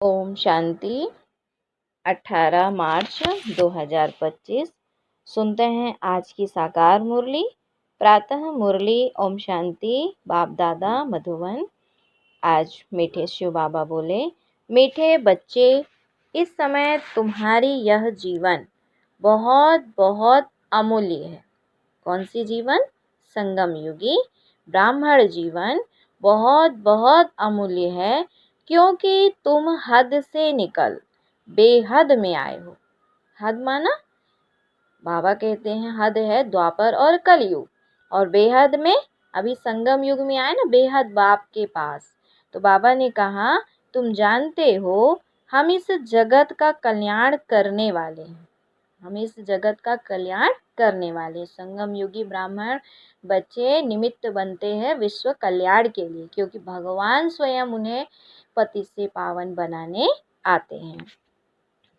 ओम शांति। 18 मार्च 2025। सुनते हैं आज की साकार मुरली। प्रातः मुरली ओम शांति। बाप दादा मधुबन। आज मीठे शिव बाबा बोले, मीठे बच्चे, इस समय तुम्हारी यह जीवन बहुत बहुत अमूल्य है। कौन सी जीवन? संगम युगी ब्राह्मण जीवन बहुत बहुत अमूल्य है, क्योंकि तुम हद से निकल बेहद में आए हो। हद माना, बाबा कहते हैं हद है द्वापर और कलयुग, और बेहद में अभी संगम युग में आए ना, बेहद बाप के पास। तो बाबा ने कहा, तुम जानते हो हम इस जगत का कल्याण करने वाले हैं। हम इस जगत का कल्याण करने वाले संगम युगी ब्राह्मण बच्चे निमित्त बनते हैं विश्व कल्याण के लिए, क्योंकि भगवान स्वयं उन्हें पति से पावन बनाने आते हैं।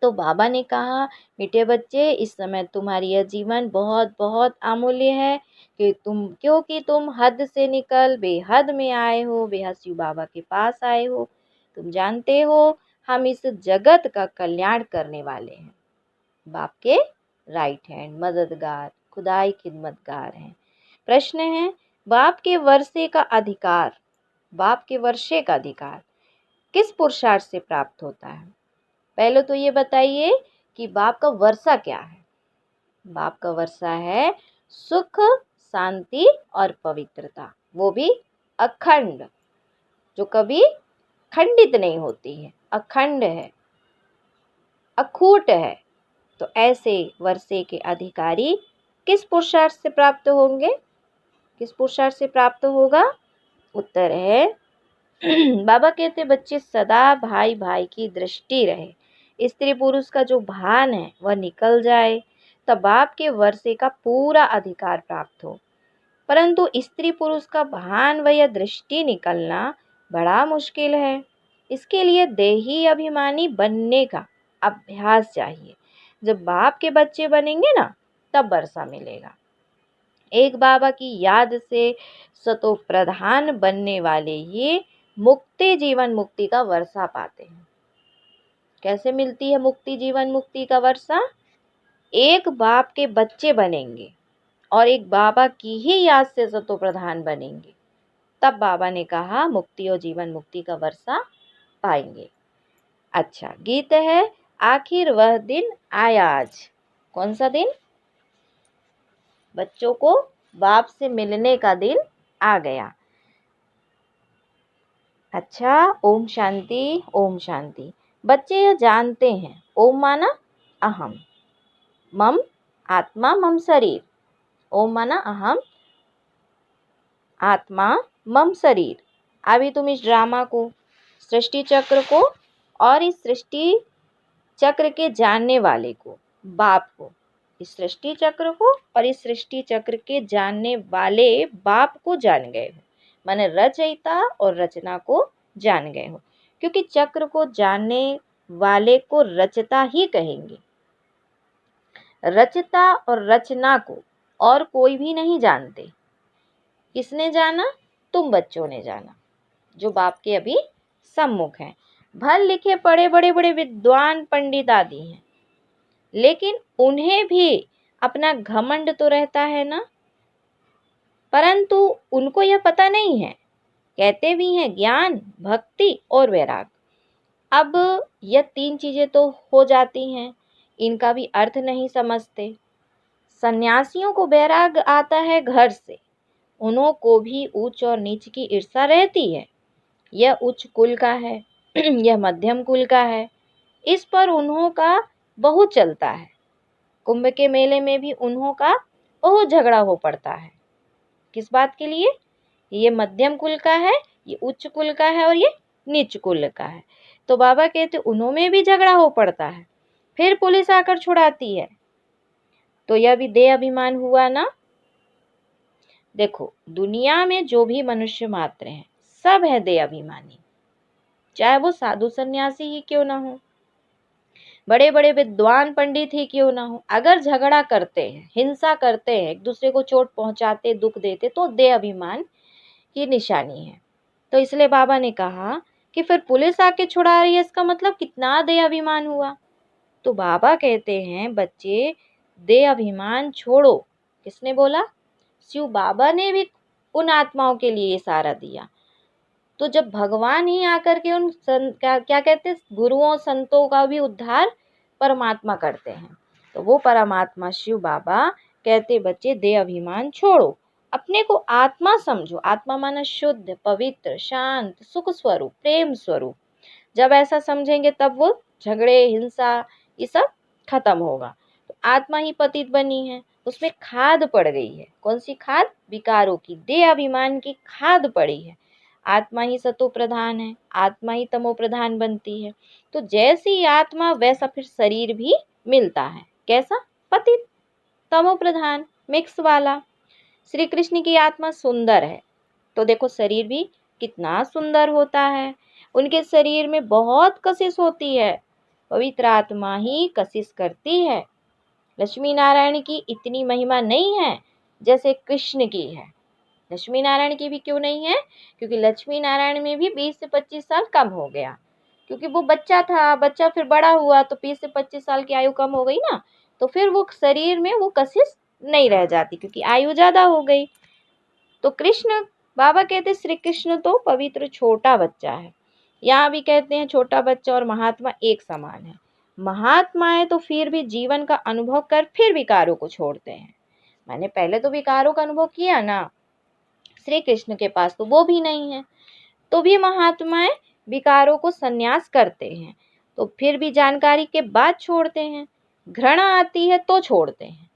तो बाबा ने कहा, मीठे बच्चे, इस समय तुम्हारी यह जीवन बहुत बहुत अमूल्य है क्योंकि तुम हद से निकल बेहद में आए हो, बेहद शिव बाबा के पास आए हो। तुम जानते हो हम इस जगत का कल्याण करने वाले हैं। बाप के राइट हैंड मददगार, खुदाई खिदमतगार हैं। प्रश्न है, बाप के वर्षे का अधिकार, बाप के वर्षे का अधिकार किस पुरुषार्थ से प्राप्त होता है? पहले तो ये बताइए कि बाप का वर्षा क्या है? बाप का वर्षा है सुख, शांति और पवित्रता, वो भी अखंड, जो कभी खंडित नहीं होती है, अखंड है, अखूट है। तो ऐसे वर्षे के अधिकारी किस पुरुषार्थ से प्राप्त होंगे? किस पुरुषार्थ से प्राप्त होगा? उत्तर है बाबा कहते, बच्चे, सदा भाई भाई की दृष्टि रहे, स्त्री पुरुष का जो भान है वह निकल जाए, तब बाप के वर्षे का पूरा अधिकार प्राप्त हो। परंतु स्त्री पुरुष का भान व या दृष्टि निकलना बड़ा मुश्किल है। इसके लिए देही अभिमानी बनने का अभ्यास चाहिए। जब बाप के बच्चे बनेंगे ना, तब वर्षा मिलेगा। एक बाबा की याद से सतो प्रधान बनने वाले ये मुक्ति जीवन मुक्ति का वर्षा पाते हैं। कैसे मिलती है मुक्ति जीवन मुक्ति का वर्षा? एक बाप के बच्चे बनेंगे और एक बाबा की ही याद से सतो प्रधान बनेंगे, तब बाबा ने कहा मुक्ति और जीवन मुक्ति का वर्षा पाएंगे। अच्छा, गीत है, आखिर वह दिन आया आज। कौन सा दिन? बच्चों को बाप से मिलने का दिन आ गया। अच्छा, ओम शांति। ओम शांति। बच्चे यह जानते हैं, ओम माना अहम, मम आत्मा, मम शरीर। ओम माना अहम आत्मा, मम शरीर। अभी तुम इस ड्रामा को, सृष्टि चक्र को और इस सृष्टि चक्र के जानने वाले को, बाप को, इस सृष्टि चक्र को और इस सृष्टि चक्र के जानने वाले बाप को जान गए हो। माने रचयिता और रचना को जान गए हो, क्योंकि चक्र को जानने वाले को रचता ही कहेंगे। रचता और रचना को और कोई भी नहीं जानते। किसने जाना? तुम बच्चों ने जाना, जो बाप के अभी सम्मुख हैं। भल लिखे पढ़े बड़े बड़े विद्वान पंडित आदि हैं, लेकिन उन्हें भी अपना घमंड तो रहता है ना, परंतु उनको यह पता नहीं है। कहते भी हैं ज्ञान, भक्ति और वैराग। अब यह तीन चीजें तो हो जाती हैं, इनका भी अर्थ नहीं समझते। सन्यासियों को वैराग आता है घर से, उन्हों को भी ऊंच और नीच की ईर्षा रहती है। यह उच्च कुल का है, यह मध्यम कुल का है, इस पर उन्हों का बहुत चलता है। कुंभ के मेले में भी उन्हों का बहुत झगड़ा हो पड़ता है। किस बात के लिए? ये मध्यम कुल का है, ये उच्च कुल का है और ये नीच कुल का है। तो बाबा कहते उन्हों में भी झगड़ा हो पड़ता है, फिर पुलिस आकर छुड़ाती है। तो यह भी देह अभिमान हुआ ना। देखो, दुनिया में जो भी मनुष्य मात्र हैं, सब है देह अभिमानी, चाहे वो साधु सन्यासी ही क्यों ना हो, बड़े बड़े विद्वान पंडित ही क्यों ना हो। अगर झगड़ा करते हैं, हिंसा करते हैं, एक दूसरे को चोट पहुंचाते, दुख देते, तो देह अभिमान की निशानी है। तो इसलिए बाबा ने कहा कि फिर पुलिस आके छुड़ा रही है, इसका मतलब कितना दे अभिमान हुआ। तो बाबा कहते हैं बच्चे, दे अभिमान छोड़ो। किसने बोला? शिव बाबा ने भी उन आत्माओं के लिए इशारा दिया। तो जब भगवान ही आकर के उन क्या कहते हैं, गुरुओं संतों का भी उद्धार परमात्मा करते हैं, तो वो परमात्मा शिव बाबा कहते बच्चे दे अभिमान छोड़ो, अपने को आत्मा समझो। आत्मा माना शुद्ध, पवित्र, शांत, सुख स्वरूप, प्रेम स्वरूप। जब ऐसा समझेंगे तब वो झगड़े, हिंसा, ये सब खत्म होगा। तो आत्मा ही पतित बनी है, उसमें खाद पड़ गई है। कौन सी खाद? विकारों की, दे अभिमान की खाद पड़ी है। आत्मा ही सतो प्रधान है, आत्मा ही तमो प्रधान बनती है। तो जैसी आत्मा वैसा फिर शरीर भी मिलता है। कैसा? पतित, तमो प्रधान, मिक्स वाला। श्री कृष्ण की आत्मा सुंदर है, तो देखो शरीर भी कितना सुंदर होता है। उनके शरीर में बहुत कशिश होती है, पवित्र आत्मा ही कशिश करती है। लक्ष्मी नारायण की इतनी महिमा नहीं है जैसे कृष्ण की है। लक्ष्मी नारायण की भी क्यों नहीं है? क्योंकि लक्ष्मी नारायण में भी 20 से 25 साल कम हो गया, क्योंकि वो बच्चा था, बच्चा फिर बड़ा हुआ तो 20 से 25 साल की आयु कम हो गई ना, तो फिर वो शरीर में वो कशिश नहीं रह जाती क्योंकि आयु ज्यादा हो गई। तो कृष्ण, बाबा कहते श्री कृष्ण तो पवित्र छोटा बच्चा है। यहाँ भी कहते हैं छोटा बच्चा और महात्मा एक समान है। महात्माएं तो फिर भी जीवन का अनुभव कर फिर विकारों को छोड़ते हैं। मैंने पहले तो विकारों का अनुभव किया ना, श्री कृष्ण के पास तो वो भी नहीं है, तो भी महात्माएं विकारों को संन्यास करते हैं, तो फिर भी जानकारी के बाद छोड़ते हैं। घृणा आती है तो छोड़ते हैं।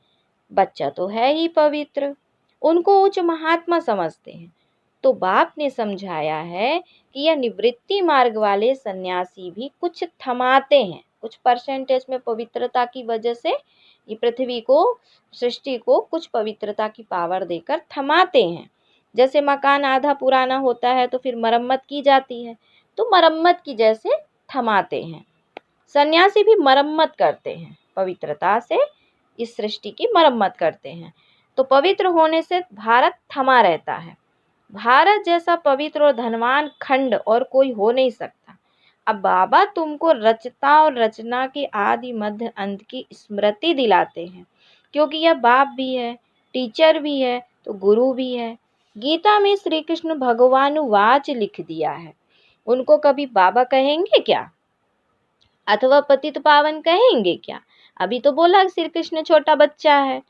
बच्चा तो है ही पवित्र, उनको उच्च महात्मा समझते हैं। तो बाप ने समझाया है कि यह निवृत्ति मार्ग वाले सन्यासी भी कुछ थमाते हैं, कुछ परसेंटेज में पवित्रता की वजह से ये पृथ्वी को, सृष्टि को कुछ पवित्रता की पावर देकर थमाते हैं। जैसे मकान आधा पुराना होता है तो फिर मरम्मत की जाती है, तो मरम्मत की जैसे थमाते हैं। सन्यासी भी मरम्मत करते हैं, पवित्रता से इस सृष्टि की मरम्मत करते हैं। तो पवित्र होने से भारत थमा रहता है। भारत जैसा पवित्र और धनवान खंड और कोई हो नहीं सकता। अब बाबा तुमको रचता और रचना के आदि मध्य अंत की स्मृति दिलाते हैं, क्योंकि यह बाप भी है, टीचर भी है, तो गुरु भी है। गीता में श्री कृष्ण भगवानुवाच लिख दिया है, उनको कभी बाबा कहेंगे क्या? अथवा पतित पावन कहेंगे क्या? अभी तो बोला श्री कृष्ण छोटा बच्चा है,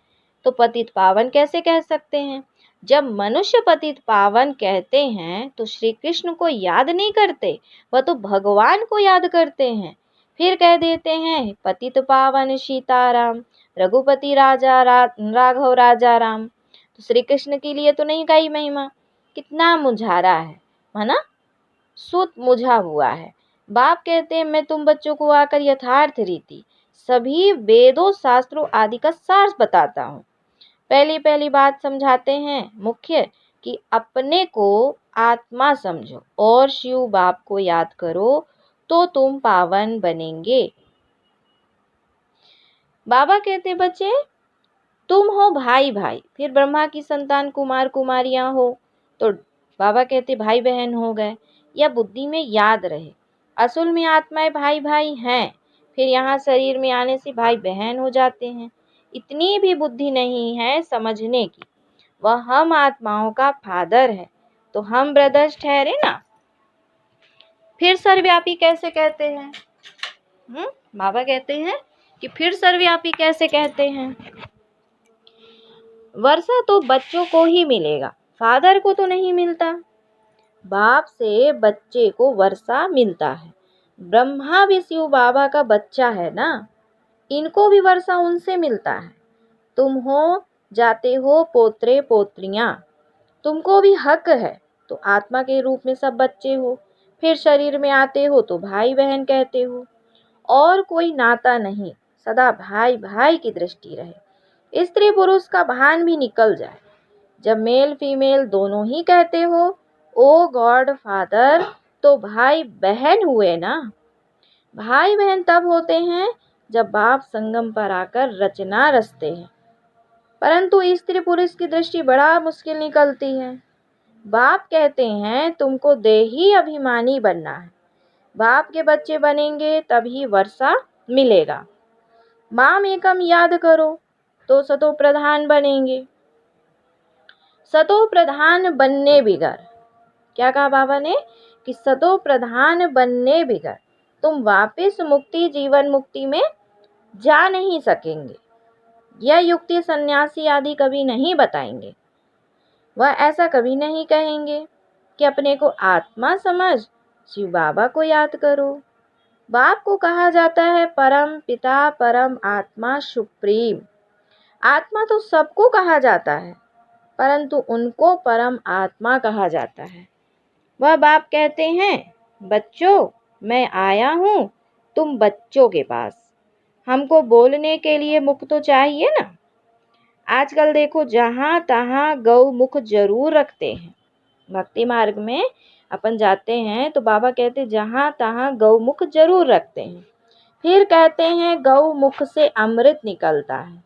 तो पतित पावन कैसे कह सकते हैं? जब मनुष्य पतित पावन कहते हैं तो श्री कृष्ण को याद नहीं करते, वह तो भगवान को याद करते हैं। फिर कह देते हैं पतित पावन सीताराम, रघुपति राघव राजा राम। तो श्री कृष्ण के लिए तो नहीं गाई महिमा, कितना मुझारा है ना, सूत मुझा हुआ है। बाप कहते हैं मैं तुम बच्चों को आकर यथार्थ रीति सभी वेदों शास्त्रों आदि का सार बताता हूँ। पहली पहली बात समझाते हैं मुख्य कि अपने को आत्मा समझो और शिव बाप को याद करो तो तुम पावन बनेंगे। बाबा कहते बच्चे तुम हो भाई भाई, फिर ब्रह्मा की संतान कुमार कुमारियां हो, तो बाबा कहते भाई बहन हो गए। या बुद्धि में याद रहे, असल में आत्माएं भाई भाई हैं, फिर यहाँ शरीर में आने से भाई बहन हो जाते हैं। इतनी भी बुद्धि नहीं है समझने की, वह हम आत्माओं का फादर है, तो हम ब्रदर्स ठहरे ना। फिर सर्वव्यापी कैसे कहते हैं? बाबा कहते हैं कि फिर सर्वव्यापी कैसे कहते हैं? वर्षा तो बच्चों को ही मिलेगा, फादर को तो नहीं मिलता। बाप से बच्चे को वर्षा मिलता है। ब्रह्मा भी शिव बाबा का बच्चा है ना, इनको भी वर्षा उनसे मिलता है। तुम हो जाते हो पोत्रे पोत्रियां, तुमको भी हक है। तो आत्मा के रूप में सब बच्चे हो, फिर शरीर में आते हो तो भाई बहन कहते हो। और कोई नाता नहीं, सदा भाई भाई की दृष्टि रहे, स्त्री पुरुष का भान भी निकल जाए। जब मेल फीमेल दोनों ही कहते हो ओ गॉड फादर, तो भाई बहन हुए ना। भाई बहन तब होते हैं जब बाप संगम पर आकर रचना रचते हैं, परंतु स्त्री पुरुष की दृष्टि बड़ा मुश्किल निकलती है। बाप कहते हैं तुमको देही अभिमानी बनना है, बाप के बच्चे बनेंगे तभी वर्षा मिलेगा। माम एकम याद करो तो सतो प्रधान बनेंगे। सतो प्रधान बनने बिगर, क्या कहा बाबा ने कि सतो प्रधान बनने बिगर तुम वापस मुक्ति जीवन मुक्ति में जा नहीं सकेंगे। यह युक्ति सन्यासी आदि कभी नहीं बताएंगे। वह ऐसा कभी नहीं कहेंगे कि अपने को आत्मा समझ शिव बाबा को याद करो। बाप को कहा जाता है परम पिता, परम आत्मा, सुप्रीम। आत्मा तो सबको कहा जाता है, परंतु उनको परम आत्मा कहा जाता है। वह बाप कहते हैं, बच्चों मैं आया हूँ तुम बच्चों के पास। हमको बोलने के लिए मुख तो चाहिए ना। आजकल देखो जहाँ तहाँ गौ मुख जरूर रखते हैं। भक्ति मार्ग में अपन जाते हैं तो बाबा कहते जहाँ तहाँ गौ मुख जरूर रखते हैं। फिर कहते हैं गौ मुख से अमृत निकलता है।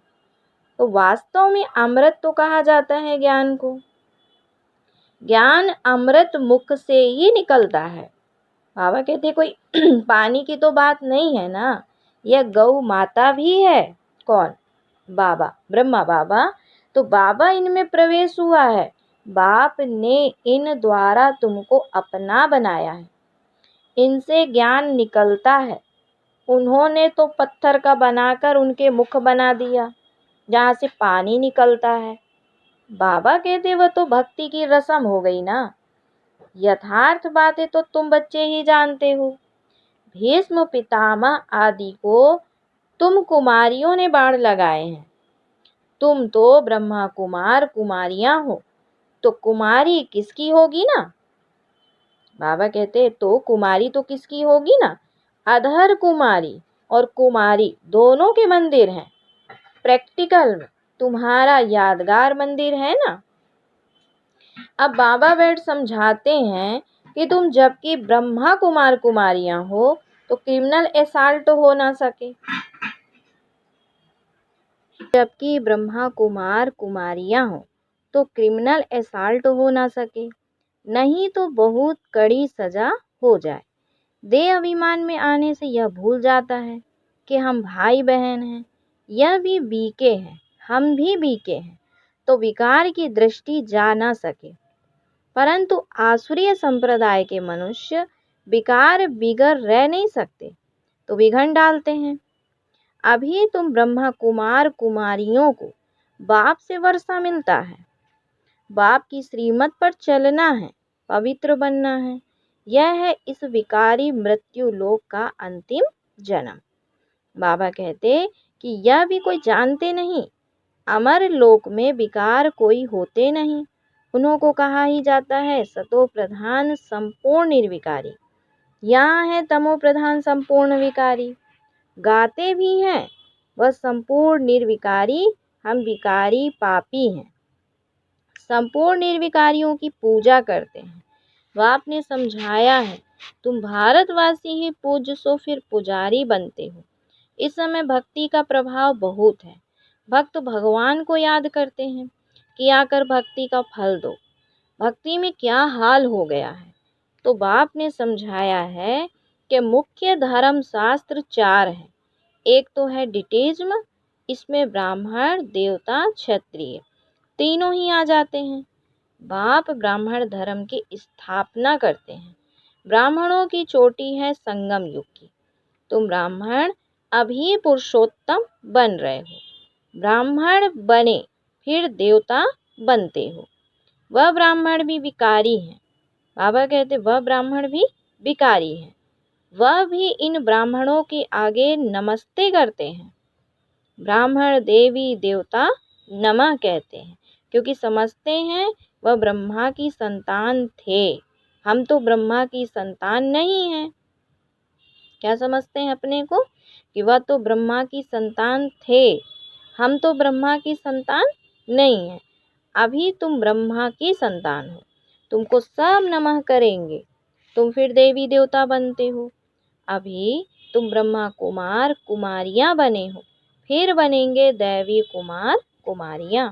तो वास्तव में अमृत तो कहा जाता है ज्ञान को। ज्ञान अमृत मुख से ही निकलता है। बाबा कहते कोई पानी की तो बात नहीं है ना, यह गौ माता भी है। कौन? बाबा, ब्रह्मा बाबा। तो बाबा इनमें प्रवेश हुआ है। बाप ने इन द्वारा तुमको अपना बनाया है। इनसे ज्ञान निकलता है। उन्होंने तो पत्थर का बनाकर उनके मुख बना दिया जहाँ से पानी निकलता है। बाबा कहते वह तो भक्ति की रस्म हो गई ना। यथार्थ बातें तो तुम बच्चे ही जानते हो। भीष्म पितामह आदि को तुम कुमारियों ने बाण लगाए हैं। तुम तो ब्रह्मा कुमार कुमारियां हो, तो कुमारी किसकी होगी ना। बाबा कहते तो कुमारी तो किसकी होगी ना। अधर कुमारी और कुमारी दोनों के मंदिर हैं। प्रैक्टिकल में तुम्हारा यादगार मंदिर है ना। अब बाबा बैठ समझाते हैं कि तुम जबकि ब्रह्मा कुमार कुमारियां हो तो क्रिमिनल असॉल्ट हो ना सके। जबकि ब्रह्मा कुमार कुमारियां हो तो क्रिमिनल असॉल्ट हो ना सके, नहीं तो बहुत कड़ी सजा हो जाए। देह अभिमान में आने से यह भूल जाता है कि हम भाई बहन हैं। यह भी बीके हैं, हम भी बीके हैं, तो विकार की दृष्टि जा ना सके। परंतु आसुरीय संप्रदाय के मनुष्य विकार बिगर रह नहीं सकते, तो विघन डालते हैं। अभी तुम ब्रह्मा कुमार कुमारियों को बाप से वर्षा मिलता है। बाप की श्रीमत पर चलना है, पवित्र बनना है। यह है इस विकारी मृत्यु लोक का अंतिम जन्म। बाबा कहते कि यह भी कोई जानते नहीं, अमर लोक में विकार कोई होते नहीं। उन्हों को कहा ही जाता है सतो प्रधान संपूर्ण निर्विकारी। यहाँ है तमो प्रधान संपूर्ण विकारी। गाते भी हैं वह संपूर्ण निर्विकारी, हम विकारी पापी हैं। संपूर्ण निर्विकारियों की पूजा करते हैं। बाप ने समझाया है तुम भारतवासी ही पूज्य सो फिर पुजारी बनते हो। इस समय भक्ति का प्रभाव बहुत है। भक्त भगवान को याद करते हैं कि आकर भक्ति का फल दो। भक्ति में क्या हाल हो गया है। तो बाप ने समझाया है कि मुख्य धर्म शास्त्र 4 हैं। एक तो है डिटेज्म, इसमें ब्राह्मण देवता क्षत्रिय तीनों ही आ जाते हैं। बाप ब्राह्मण धर्म की स्थापना करते हैं। ब्राह्मणों की चोटी है संगम युग की। तुम ब्राह्मण अभी पुरुषोत्तम बन रहे हो। ब्राह्मण बने फिर देवता बनते हो। वह ब्राह्मण भी विकारी हैं। बाबा कहते वह ब्राह्मण भी विकारी हैं। वह भी इन ब्राह्मणों के आगे नमस्ते करते हैं। ब्राह्मण देवी देवता नमः कहते हैं, क्योंकि समझते हैं वह ब्रह्मा की संतान थे। हम तो ब्रह्मा की संतान नहीं हैं। क्या समझते हैं अपने को कि वह तो ब्रह्मा की संतान थे, हम तो ब्रह्मा की संतान नहीं है। अभी तुम ब्रह्मा की संतान हो, तुमको सब नमः करेंगे, तुम फिर देवी देवता बनते हो। अभी तुम ब्रह्मा कुमार कुमारियां बने हो, फिर बनेंगे दैवी कुमार कुमारियां।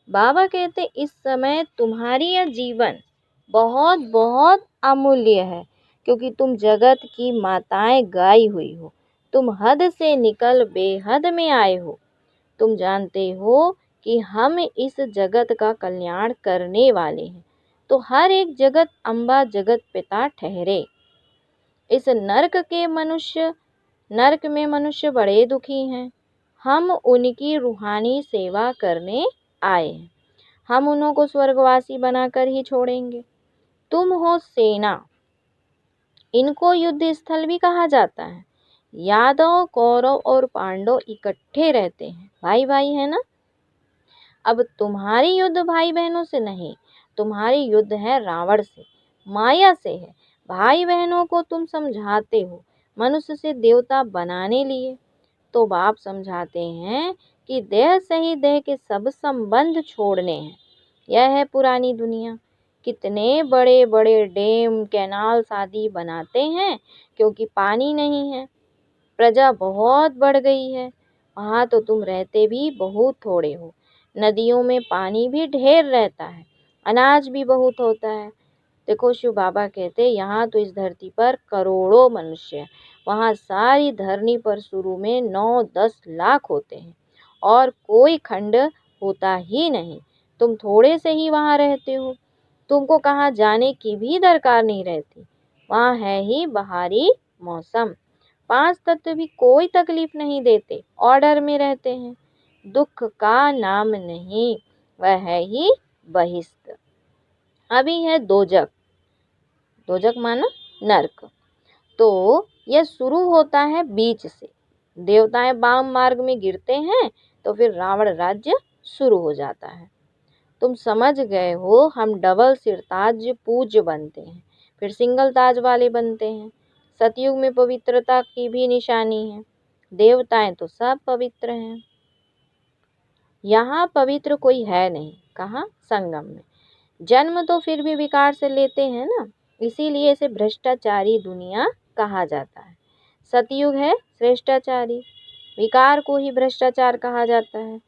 बाबा कहते इस समय तुम्हारी यह जीवन बहुत बहुत अमूल्य है। क्योंकि तुम जगत की माताएं गाई हुई हो। तुम हद से निकल बेहद में आए हो। तुम जानते हो कि हम इस जगत का कल्याण करने वाले हैं, तो हर एक जगत अम्बा जगत पिता ठहरे। इस नरक में मनुष्य बड़े दुखी हैं। हम उनकी रूहानी सेवा करने आए हैं। हम उन्हों को स्वर्गवासी बनाकर ही छोड़ेंगे। तुम हो सेना। इनको युद्ध स्थल भी कहा जाता है। यादव, कौरव और पांडव इकट्ठे रहते हैं, भाई भाई है ना। अब तुम्हारी युद्ध भाई बहनों से नहीं, तुम्हारी युद्ध है रावण से, माया से है। भाई बहनों को तुम समझाते हो मनुष्य से देवता बनाने लिए, तो बाप समझाते हैं कि देह सही देह के सब संबंध छोड़ने हैं। यह है पुरानी दुनिया। कितने बड़े बड़े डैम, कैनाल आदि बनाते हैं क्योंकि पानी नहीं है। प्रजा बहुत बढ़ गई है, वहाँ तो तुम रहते भी बहुत थोड़े हो। नदियों में पानी भी ढेर रहता है, अनाज भी बहुत होता है। देखो शिव बाबा कहते यहाँ तो इस धरती पर करोड़ों मनुष्य हैं, वहाँ सारी धरनी पर शुरू में 9-10 लाख होते हैं और कोई खंड होता ही नहीं। तुम थोड़े से ही वहाँ रहते हो, तुमको कहाँ जाने की भी दरकार नहीं रहती। वहाँ है ही बहारी मौसम। 5 तत्व भी कोई तकलीफ नहीं देते, ऑर्डर में रहते हैं। दुख का नाम नहीं, वह है ही बहिष्ठ। अभी है दोजक। दोजक माना नरक। तो यह शुरू होता है बीच से। देवताएं वाम मार्ग में गिरते हैं तो फिर रावण राज्य शुरू हो जाता है। तुम समझ गए हो, हम डबल सिरताज पूज्य बनते हैं, फिर सिंगल ताज वाले बनते हैं। सतयुग में पवित्रता की भी निशानी है। देवताएं तो सब पवित्र हैं। यहाँ पवित्र कोई है नहीं। कहाँ? संगम में। जन्म तो फिर भी विकार से लेते हैं ना, इसीलिए इसे भ्रष्टाचारी दुनिया कहा जाता है। सतयुग है श्रेष्ठाचारी, विकार को ही भ्रष्टाचार कहा जाता है।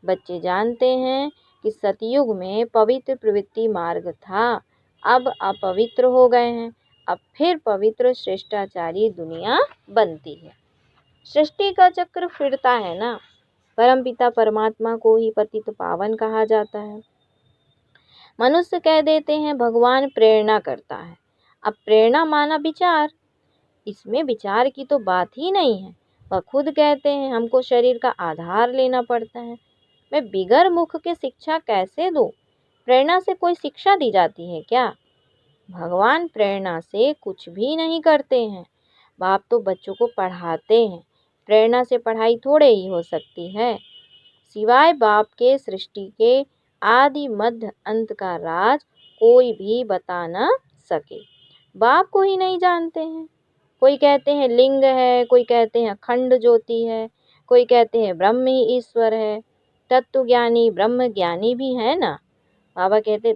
बच्चे जानते हैं कि सतयुग में पवित्र प्रवृत्ति मार्ग था, अब अपवित्र हो गए हैं। अब फिर पवित्र श्रेष्ठाचारी दुनिया बनती है। सृष्टि का चक्र फिरता है ना। परमपिता परमात्मा को ही पतित पावन कहा जाता है। मनुष्य कह देते हैं भगवान प्रेरणा करता है। अब प्रेरणा माना विचार, इसमें विचार की तो बात ही नहीं है। वह खुद कहते हैं हमको शरीर का आधार लेना पड़ता है। मैं बिगर मुख के शिक्षा कैसे दूं? प्रेरणा से कोई शिक्षा दी जाती है क्या? भगवान प्रेरणा से कुछ भी नहीं करते हैं। बाप तो बच्चों को पढ़ाते हैं, प्रेरणा से पढ़ाई थोड़े ही हो सकती है। सिवाय बाप के सृष्टि के आदि मध्य अंत का राज कोई भी बता न सके। बाप को ही नहीं जानते हैं। कोई कहते हैं लिंग है, कोई कहते हैं अखंड ज्योति है, कोई कहते हैं ब्रह्म ही ईश्वर है। तत्व ज्ञानी ब्रह्म ज्ञानी भी है ना। बाबा कहते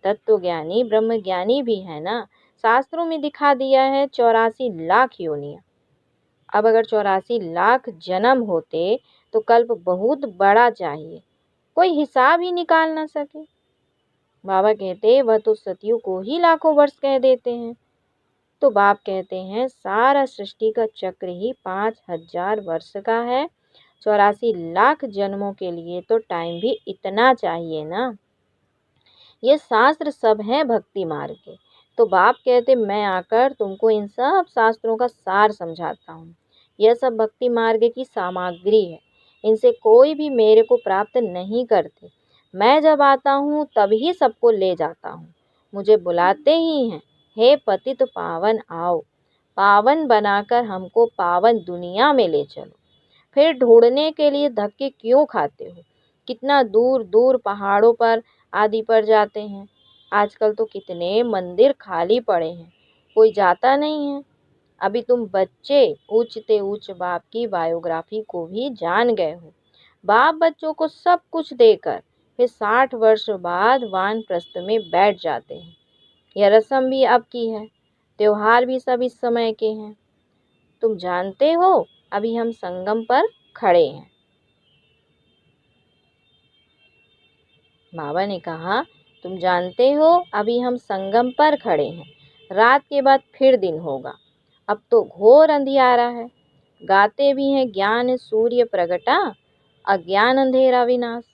तत्व ज्ञानी ब्रह्म ज्ञानी भी है ना। शास्त्रों में दिखा दिया है 84 लाख योनियां। अब अगर 84 लाख जन्म होते तो कल्प बहुत बड़ा चाहिए, कोई हिसाब ही निकाल ना सके। बाबा कहते वह तो सतियों को ही लाखों वर्ष कह देते हैं। तो बाप कहते हैं सारा सृष्टि का चक्र ही 5000 वर्ष का है। 84 लाख जन्मों के लिए तो टाइम भी इतना चाहिए ना। ये शास्त्र सब हैं भक्ति मार्ग के। तो बाप कहते मैं आकर तुमको इन सब शास्त्रों का सार समझाता हूँ। यह सब भक्ति मार्ग की सामग्री है, इनसे कोई भी मेरे को प्राप्त नहीं करते। मैं जब आता हूँ तभी सबको ले जाता हूँ। मुझे बुलाते ही हैं, हे पतित पावन आओ, पावन बनाकर हमको पावन दुनिया में ले चलो। फिर ढूंढने के लिए धक्के क्यों खाते हो? कितना दूर दूर पहाड़ों पर आदि पर जाते हैं। आजकल तो कितने मंदिर खाली पड़े हैं, कोई जाता नहीं है। अभी तुम बच्चे ऊंचते ऊंच बाप की बायोग्राफी को भी जान गए हो। बाप बच्चों को सब कुछ देकर फिर 60 वर्ष बाद वानप्रस्थ में बैठ जाते हैं। यह रस्म भी अब की है, त्योहार भी सब इस समय के हैं। तुम जानते हो अभी हम संगम पर खड़े हैं। बाबा ने कहा तुम जानते हो अभी हम संगम पर खड़े हैं। रात के बाद फिर दिन होगा। अब तो घोर अंधियारा है। गाते भी हैं ज्ञान सूर्य प्रगटा, अज्ञान अंधेरा विनाश।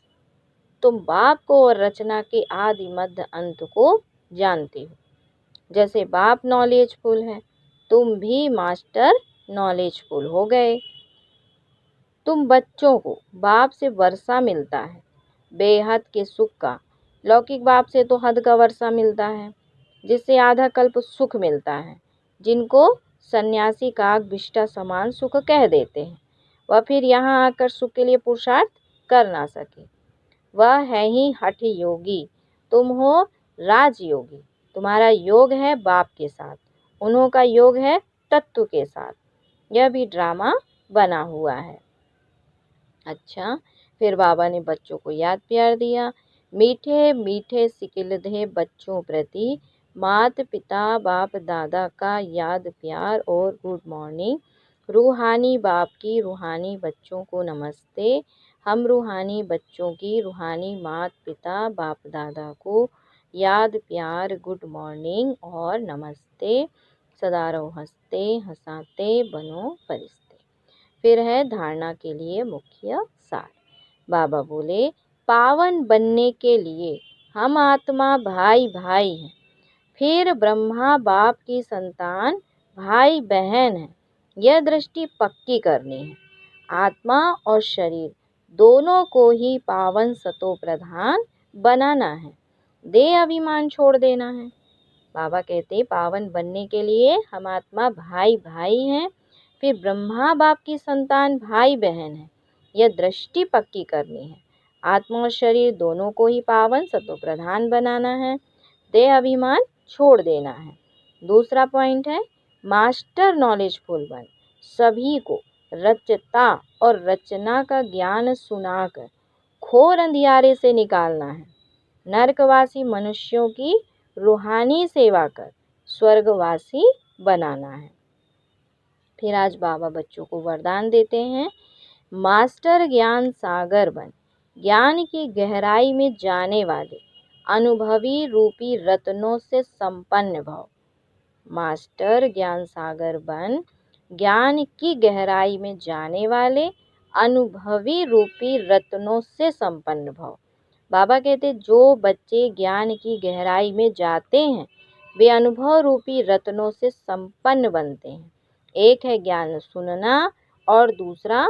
तुम बाप को और रचना के आदि मध्य अंत को जानते हो। जैसे बाप नॉलेजफुल है, तुम भी मास्टर नॉलेजफुल हो गए। तुम बच्चों को बाप से वर्षा मिलता है, बेहद के सुख का। लौकिक बाप से तो हद का वर्षा मिलता है, जिससे आधा कल्प सुख मिलता है, जिनको सन्यासी काग विष्टा समान सुख कह देते हैं। वह फिर यहाँ आकर सुख के लिए पुरुषार्थ कर ना सके। वह है ही हठ योगी, तुम हो राजयोगी। तुम्हारा योग है बाप के साथ, उन्हों का योग है तत्व के साथ। यह भी ड्रामा बना हुआ है। अच्छा, फिर बाबा ने बच्चों को याद प्यार दिया। मीठे मीठे सिकिलधे बच्चों प्रति मात पिता बाप दादा का याद प्यार और गुड मॉर्निंग। रूहानी बाप की रूहानी बच्चों को नमस्ते। हम रूहानी बच्चों की रूहानी मात पिता बाप दादा को याद प्यार गुड मॉर्निंग और नमस्ते। सदा रहो हंसते हंसाते बनो फरिश्ते। फिर है धारणा के लिए मुख्य सार। बाबा बोले, पावन बनने के लिए हम आत्मा भाई भाई हैं, फिर ब्रह्मा बाप की संतान भाई बहन है। यह दृष्टि पक्की करनी है। आत्मा और शरीर दोनों को ही पावन सतो प्रधान बनाना है। देह अभिमान छोड़ देना है। बाबा कहते पावन बनने के लिए हम आत्मा भाई भाई हैं, फिर ब्रह्मा बाप की संतान भाई बहन है। यह दृष्टि पक्की करनी है। आत्मा और शरीर दोनों को ही पावन सतो प्रधान बनाना है। देह अभिमान छोड़ देना है। दूसरा पॉइंट है मास्टर नॉलेजफुल बन। सभी को रचता और रचना का ज्ञान सुनाकर घोर अंधियारे से निकालना है। नरकवासी मनुष्यों की रूहानी सेवा कर स्वर्गवासी बनाना है। फिर आज बाबा बच्चों को वरदान देते हैं, मास्टर ज्ञान सागर बन। ज्ञान की गहराई में जाने वाले अनुभवी रूपी रत्नों से संपन्न भव। मास्टर ज्ञान सागर बन, ज्ञान की गहराई में जाने वाले अनुभवी रूपी रत्नों से संपन्न भव। बाबा कहते जो बच्चे ज्ञान की गहराई में जाते हैं, वे अनुभव रूपी रत्नों से संपन्न बनते हैं। एक है ज्ञान सुनना और दूसरा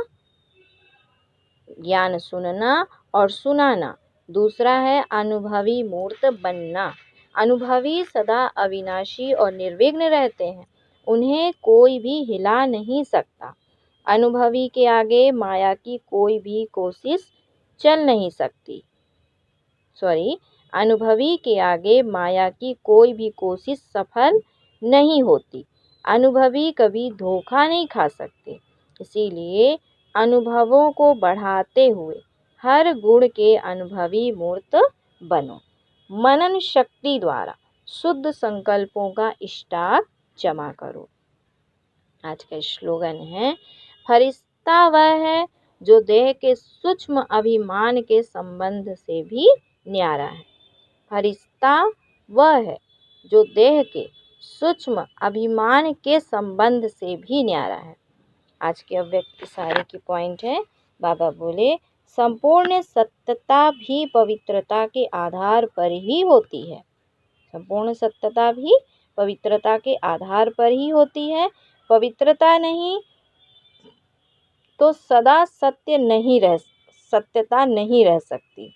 ज्ञान सुनना और सुनाना, दूसरा है अनुभवी मूर्त बनना। अनुभवी सदा अविनाशी और निर्विघ्न रहते हैं, उन्हें कोई भी हिला नहीं सकता। अनुभवी के आगे माया की कोई भी कोशिश चल नहीं सकती। अनुभवी के आगे माया की कोई भी कोशिश सफल नहीं होती। अनुभवी कभी धोखा नहीं खा सकते। इसीलिए अनुभवों को बढ़ाते हुए हर गुण के अनुभवी मूर्त बनो। मनन शक्ति द्वारा शुद्ध संकल्पों का स्टॉक जमा करो। आज का स्लोगन है, फरिश्ता वह है जो देह के सूक्ष्म अभिमान के संबंध से भी न्यारा है। फरिश्ता वह है जो देह के सूक्ष्म अभिमान के संबंध से भी न्यारा है। आज के अव्यक्त इशारे की पॉइंट है, बाबा बोले संपूर्ण सत्यता भी पवित्रता के आधार पर ही होती है। संपूर्ण सत्यता भी पवित्रता के आधार पर ही होती है। पवित्रता नहीं तो सदा सत्यता नहीं रह सकती।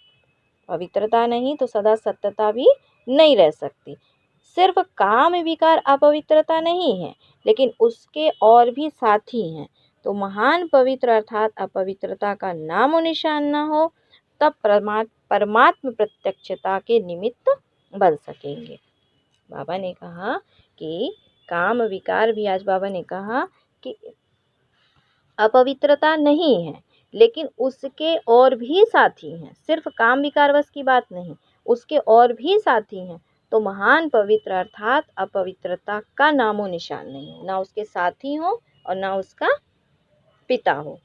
पवित्रता नहीं तो सदा सत्यता भी नहीं रह सकती। सिर्फ काम विकार अपवित्रता नहीं है, लेकिन उसके और भी साथी हैं। तो महान पवित्र अर्थात अपवित्रता का नाम और निशान न हो, तब परमात्म प्रत्यक्षता के निमित्त बन सकेंगे। बाबा ने कहा कि काम विकार भी, आज बाबा ने कहा कि अपवित्रता नहीं है, लेकिन उसके और भी साथी हैं। सिर्फ काम विकार बस की बात नहीं, उसके और भी साथी हैं। तो महान पवित्र अर्थात अपवित्रता का नामो निशान नहीं हो, ना उसके साथी हो और ना उसका पिता हो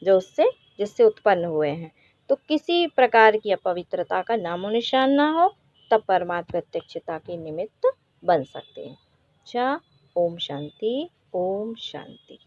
जो जिससे उत्पन्न हुए हैं। तो किसी प्रकार की अपवित्रता का नामो निशान ना हो, तब परमात्मा प्रत्यक्षता के निमित्त बन सकते हैं। अच्छा। ओम शांति। ओम शांति।